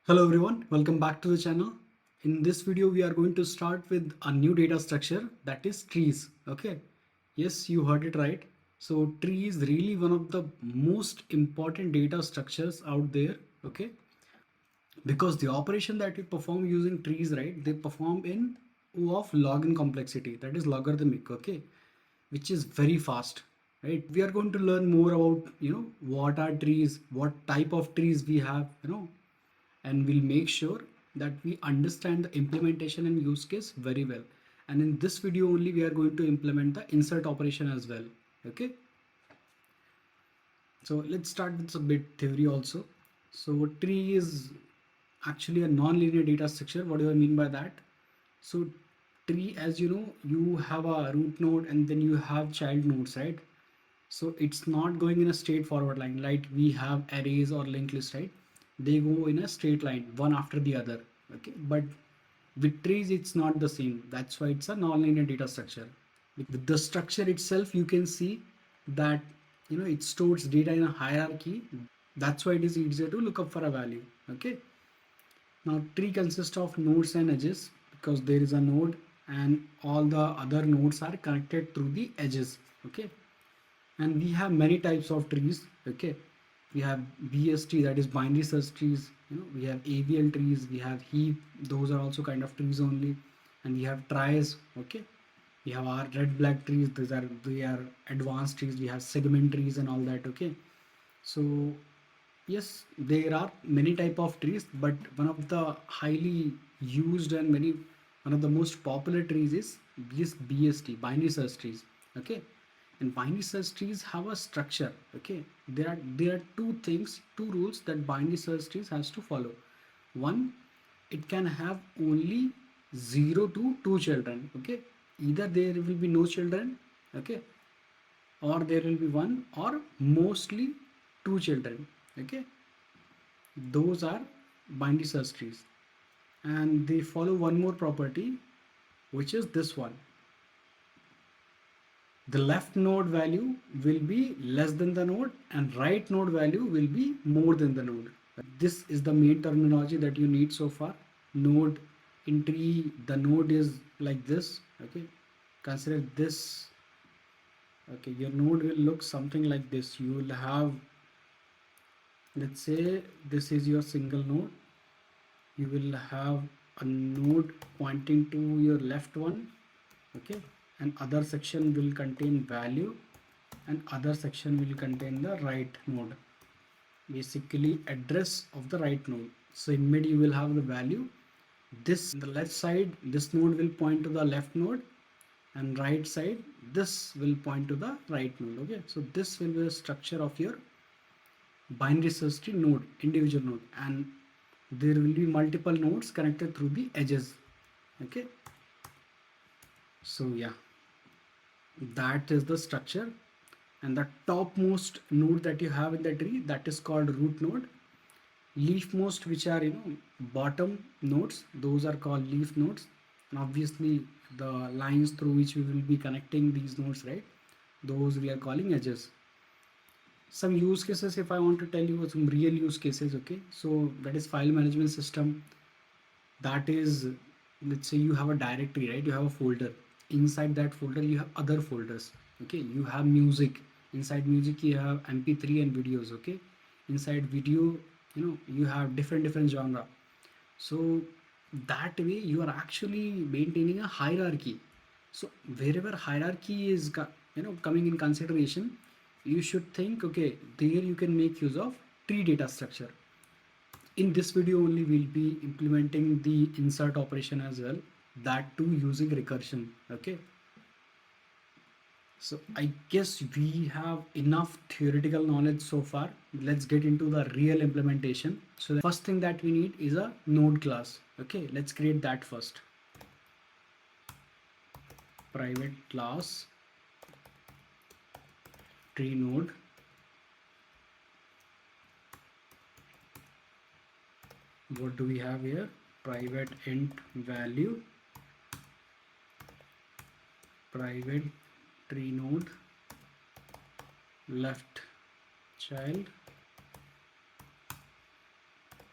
Hello everyone, welcome back to the channel. In this video, we are going to start with a new data structure that is trees. Okay, yes, you heard it right. So tree is really one of the most important data structures out there. Okay, because the operation that we perform using trees, right, they perform in O of log in complexity, that is logarithmic. Okay, which is very fast, right? We are going to learn more about what are trees, what type of trees we have, and we'll make sure that we understand the implementation and use case very well. And in this video only we are going to implement the insert operation as well. Okay, so let's start with some bit theory also. So tree is actually a non-linear data structure. What do I mean by that? So tree, as you know, you have a root node and then you have child nodes, right? So it's not going in a straightforward line like we have arrays or linked list, right? They go in a straight line, one after the other. Okay, but with trees it's not the same. That's why it's a non-linear data structure. With the structure itself, you can see that it stores data in a hierarchy. That's why it is easier to look up for a value. Okay, now tree consists of nodes and edges because there is a node and all the other nodes are connected through the edges. Okay, and we have many types of trees. Okay, we have BST, that is binary search trees. We have AVL trees, we have heap, those are also kind of trees only, and we have tries. Okay, we have our red black trees, they are advanced trees. We have segment trees and all that. Okay, so yes, there are many type of trees, but one of the highly used and many one of the most popular trees is BST, binary search trees. Okay, and binary search trees have a structure. Okay, there are two things, two rules that binary search trees has to follow. One, it can have only 0 to 2 children. Okay, either there will be no children. Okay, or there will be one or mostly two children. Okay, those are binary search trees, and they follow one more property, which is this one: the left node value will be less than the node and right node value will be more than the node. This is the main terminology that you need so far. Node in tree, the node is like this. Okay, consider this. Okay, your node will look something like this. You will have, let's say this is your single node. You will have a node pointing to your left one. Okay, and other section will contain value and other section will contain the right node, basically address of the right node. So in mid you will have the value. This, the left side, this node will point to the left node, and right side this will point to the right node. Okay, so this will be the structure of your binary search tree node, individual node, and there will be multiple nodes connected through the edges. Okay, so yeah, that is the structure. And the topmost node that you have in the tree, that is called root node. Leafmost, which are bottom nodes, those are called leaf nodes. And obviously the lines through which we will be connecting these nodes, right, those we are calling edges. Some use cases, if I want to tell you some real use cases. Okay, so that is file management system. That is, let's say you have a directory, right, you have a folder. Inside that folder you have other folders. Okay, you have music. Inside music you have mp3 and videos. Okay, inside video you have different genre. So that way you are actually maintaining a hierarchy. So wherever hierarchy is coming in consideration, you should think, okay, there you can make use of tree data structure. In this video only we'll be implementing the insert operation as well, that too using recursion. Okay, so I guess we have enough theoretical knowledge so far. Let's get into the real implementation. So the first thing that we need is a node class. Okay, let's create that first. Private class tree node. What do we have here? Private int value, private tree node, left child,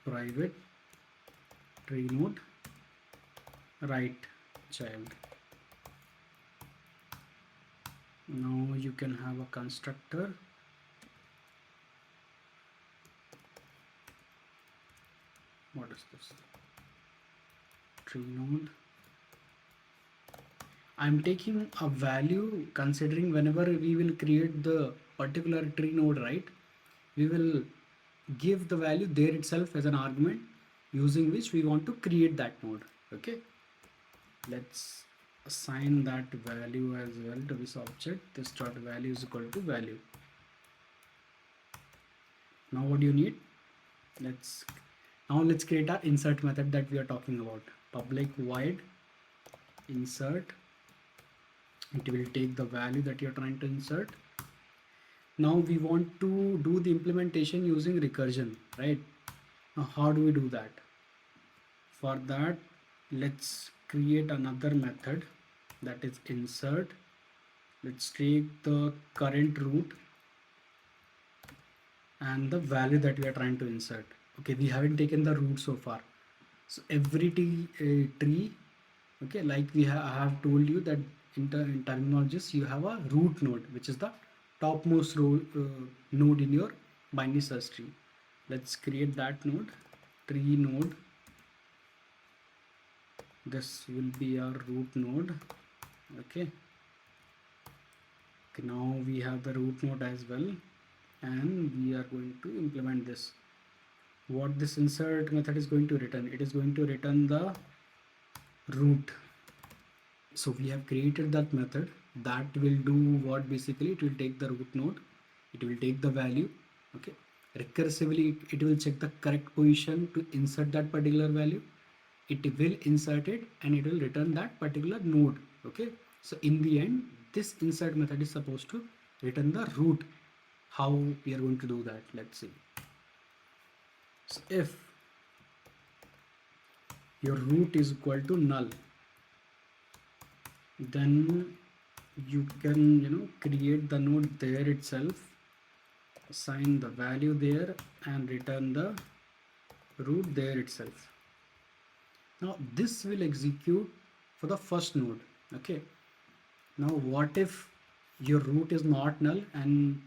private tree node right child. Now you can have a constructor. What is this? Tree node. I'm taking a value considering whenever we will create the particular tree node, right? We will give the value there itself as an argument using which we want to create that node. Okay. Let's assign that value as well to this object. This dot value is equal to value. Now what do you need? Let's create our insert method that we are talking about. Public void insert. It will take the value that you're trying to insert. Now we want to do the implementation using recursion, right? Now how do we do that? For that, let's create another method, that is insert. Let's take the current root and the value that we are trying to insert. Okay, we haven't taken the root so far. So every tree, okay, like I have told you that in terminologies you have a root node, which is the topmost node in your binary search tree. Let's create that node, tree node. This will be our root node. Okay. Now we have the root node as well, and we are going to implement this. What this insert method is going to return? It is going to return the root. So we have created that method that will do what? Basically it will take the root node, it will take the value, okay, recursively it will check the correct position to insert that particular value, it will insert it and it will return that particular node. Okay, so in the end this insert method is supposed to return the root. How we are going to do that? Let's see. So if your root is equal to null, then you can create the node there itself, assign the value there and return the root there itself. Now this will execute for the first node. Okay, now what if your root is not null and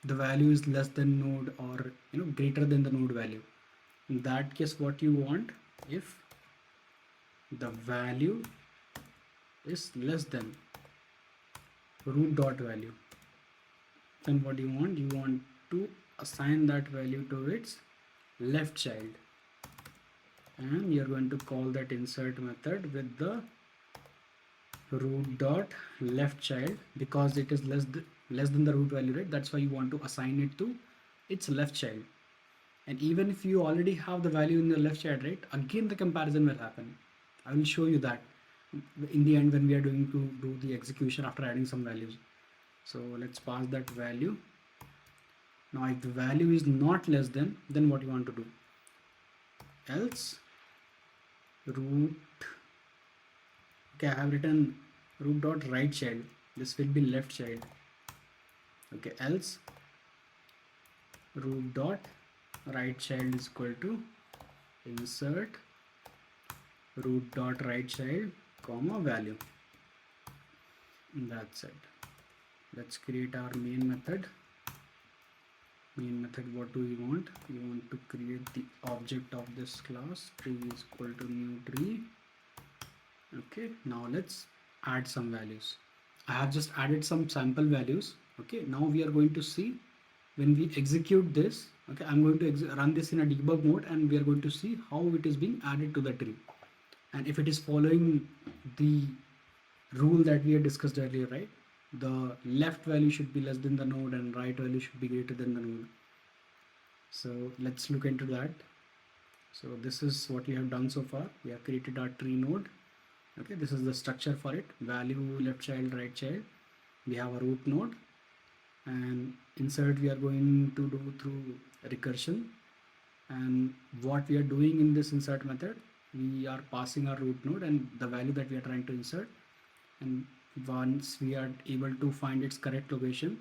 the value is less than node or greater than the node value? In that case, what you want, if the value is less than root dot value, then what you want to assign that value to its left child, and you're going to call that insert method with the root dot left child, because it is less than the root value, right? That's why you want to assign it to its left child. And even if you already have the value in the left child, right, again the comparison will happen. I will show you that in the end when we are going to do the execution after adding some values. So let's pass that value. Now if the value is not less than, then what you want to do? Else root, okay, I have written root dot right child, this will be left child. Okay, else root dot right child is equal to insert root dot right child comma value. That's it. Let's create our main method. Main method, what do we want? We want to create the object of this class. Tree is equal to new tree. Okay, now let's add some values. I have just added some sample values. Okay, now we are going to see when we execute this. Okay, I'm going to run this in a debug mode and we are going to see how it is being added to the tree and if it is following the rule that we had discussed earlier, right? The left value should be less than the node and right value should be greater than the node. So let's look into that. So this is what we have done so far. We have created our tree node. Okay, this is the structure for it. Value, left child, right child. We have a root node, and insert we are going to do through recursion. And what we are doing in this insert method, we are passing our root node and the value that we are trying to insert, and once we are able to find its correct location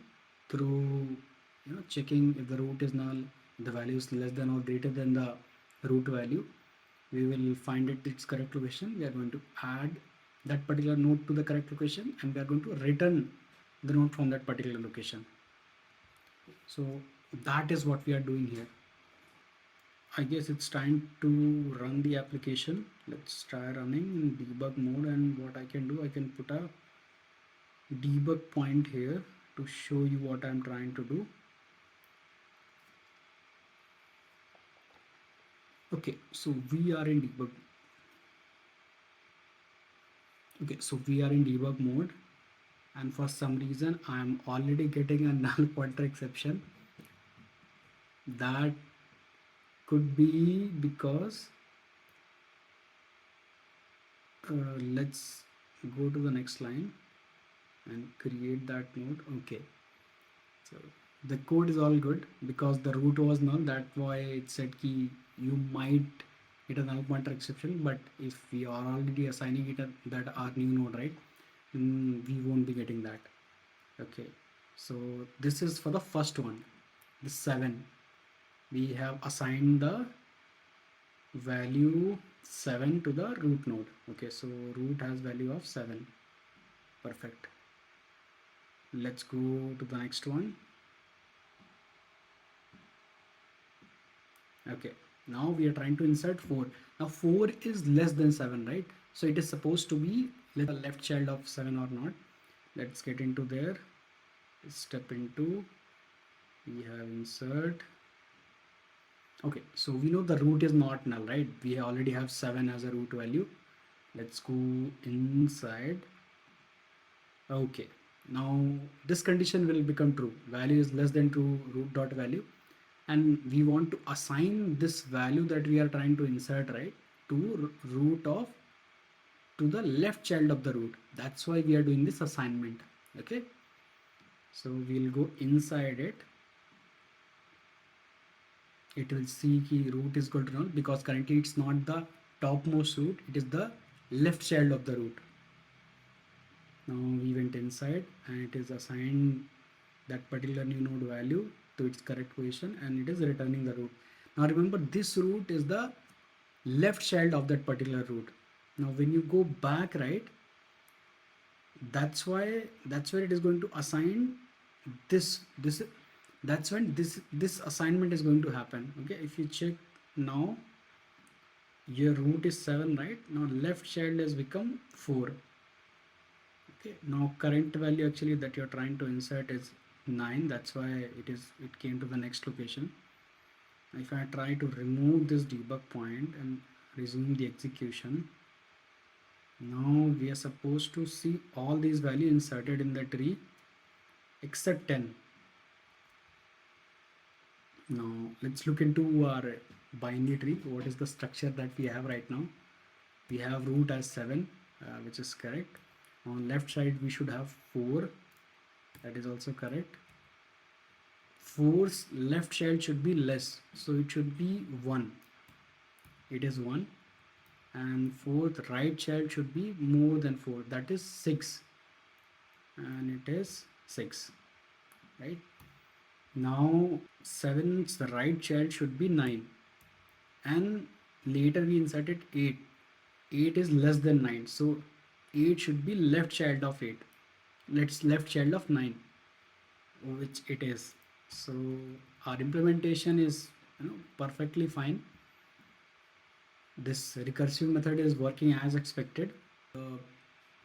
through checking if the root is null, the value is less than or greater than the root value, we will find it its correct location. We are going to add that particular node to the correct location, and we are going to return the node from that particular location. So that is what we are doing here. I guess it's time to run the application. Let's try running in debug mode, and what I can do, I can put a debug point here to show you what I'm trying to do. Okay, so we are in debug. Okay, so we are in debug mode, and for some reason I am already getting a null pointer exception. That could be because let's go to the next line and create that node. Okay, so the code is all good because the root was null. That's why it said key you might get a null pointer exception, but if we are already assigning it that our new node, right, we won't be getting that. Okay, so this is for the first one, the 7. We have assigned the value 7 to the root node. Okay, so root has value of 7. Perfect. Let's go to the next one. Okay, now we are trying to insert 4. Now 4 is less than 7, right? So it is supposed to be the left child of 7 or not. Let's get into there. Step into, we have insert. Okay, so we know the root is not null, right? We already have 7 as a root value. Let's go inside. Okay, now this condition will become true. Value is less than true root dot value, and we want to assign this value that we are trying to insert, right, to root of, to the left child of the root. That's why we are doing this assignment. Okay, so we'll go inside it. It will see key root is equal to null because currently it's not the topmost root, it is the left child of the root. Now we went inside and it is assigned that particular new node value to its correct position, and it is returning the root. Now remember, this root is the left child of that particular root. Now when you go back, right, that's where it is going to assign this. That's when this assignment is going to happen. Okay, if you check now, your root is 7, right? Now left child has become 4. Okay, now current value actually that you're trying to insert is 9. That's why it came to the next location. If I try to remove this debug point and resume the execution, now we are supposed to see all these values inserted in the tree except 10. Now let's look into our binary tree. What is the structure that we have right now? We have root as 7, which is correct. On left side we should have 4, that is also correct. 4's left child should be less, so it should be 1. It is 1. And 4th right child should be more than 4, that is 6, and it is 6, right? Now 7's right child should be 9, and later we inserted 8. 8 is less than 9, so 8 should be left child of 8. Let's left child of 9, which it is. So our implementation is perfectly fine. This recursive method is working as expected. The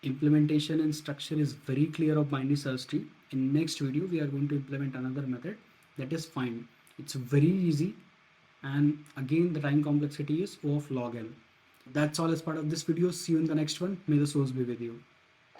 implementation and structure is very clear of binary search tree. In next video we are going to implement another method, that is find. It's very easy, and again the time complexity is O of log n. That's all as part of this video. See you in the next one. May the source be with you.